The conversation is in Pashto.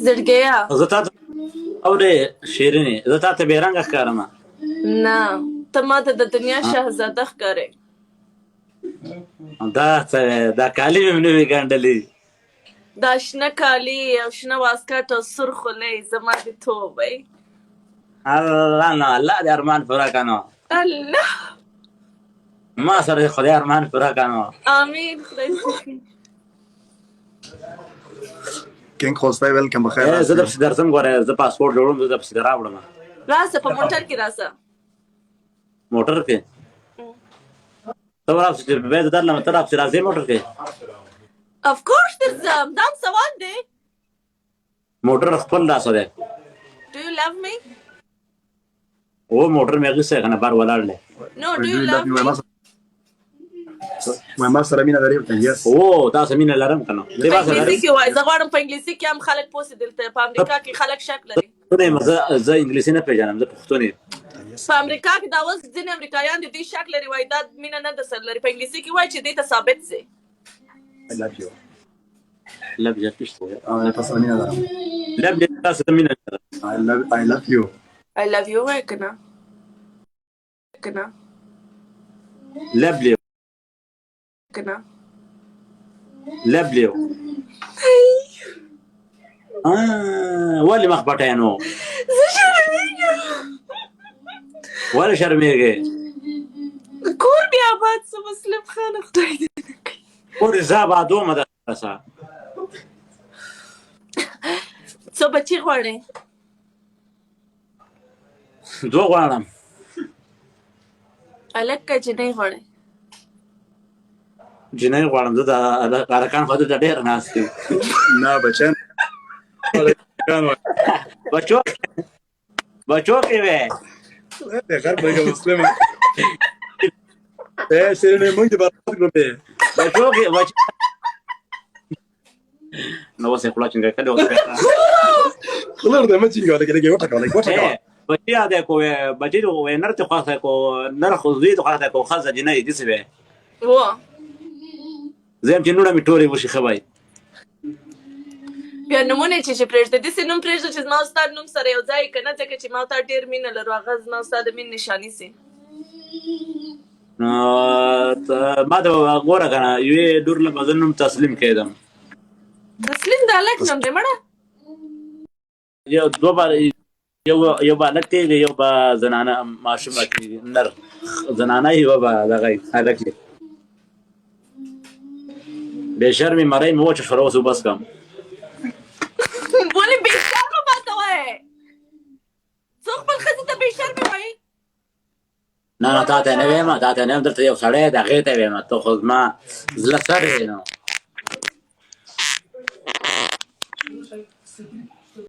زړګیا زه تا ته اورې شیرینې زه تا ته بېرنګه ښکارمه. نه ته ماته د دنیا شهزاده ښکارې. دا کالي مې نوي ګنډلي. دا شنه کالي او شنه واسکټ او سور خولۍ زما د توبې. الله نو الله دې ارمان پوره کړه نو. الله ما سره دې خدای ارمان پوره کړه نو. امین. خدای دې وکړي. کینګ خوستی ویلکم بخیر. زه درپسې درځم ګوره زه پاسپورټ جوړوم زه درپسې راوړم. راسه په موټر کې راسه. موټر کې ته ورپسې چې بیا زه درلم ته راپسې راځې موټر کې. اف کورس درځم. دا هم سوال دی. موټر خپل راسه دی. Do you love me? او موټر مې اخیستی که نه بار ولاړ دی. No, do you love me? ما سره مینه لري ورته. یس. او تاسو مینه لرم که نه. په انګلیسي کې وایي. زه غواړم په انګلیسي کې هم خلک پوسې دلته. په امریکا کې خلک شک لري. زه انګلیسي نه پېژنم زه پښتون یم. په امریکا کې دا اوس ځینې امریکایان د دې شک لري وایي دا مینه نه در سره لري. په انګلیسي کې وایي چې دې ته ثابت سي. I love you. لب جا پشته تاسو مینه لرم. لب جا تاسو مینه لرم. I love you. I love you وایي که نه. که نه. لب لیو که نه. لب لیو ولې مخ پټیانو زه شرمېږم. ولې شرمېږې؟ کور مې آباد سو مسلم خانه خدای دې نه کوي. کور یې زه آبادومه درسه. څو بچي غواړې؟ دوه غواړم. هلک که جنۍ غواړې؟ جنۍ غواړم. زه د هلکان خو دلته ډېر ناست دي. نه بچیان بچو کې وې د غرب برګه مسلمه شیرینې موږ دې برابر کړو به بچو کې نو وسه خپل څنګه کړو خلر دې مچ یو لکه وټه کوله بچي اده کو بچي دو نر ته خاصه کو نر خو دې ته خاصه کو خاصه جنې دې څه به و زم چې نوړه می ټوري وشي خوای بیا نمونه چې پرېږده داسې نوم پرېږده چې زما او ستا نوم سره یو ځای که نه ځکه چې ما او تا ډېر مینه لرو هغه زما او ستا د مینې نښاني سي. ما د غوره که نه یوې ډور له به زه نوم تسلیم کېدم. تسلیم د هلک نوم دی مړه. یو دوه به یو به هلک کېږي یو به زنانه ماشومه کېږي نر زنانه یوه به دغه هلک وي. بې شرمې مرۍ مې وچه شوله اوس وبس کړم. ولې بې شرمه ماته وایې؟ څوک خپل ښځې ته بې شرمې وایي؟ نه تا ته نه ویم تا ته نه ویم دلته یو سړی دی هغې ته ویم ته خو زما زړه سر یې نو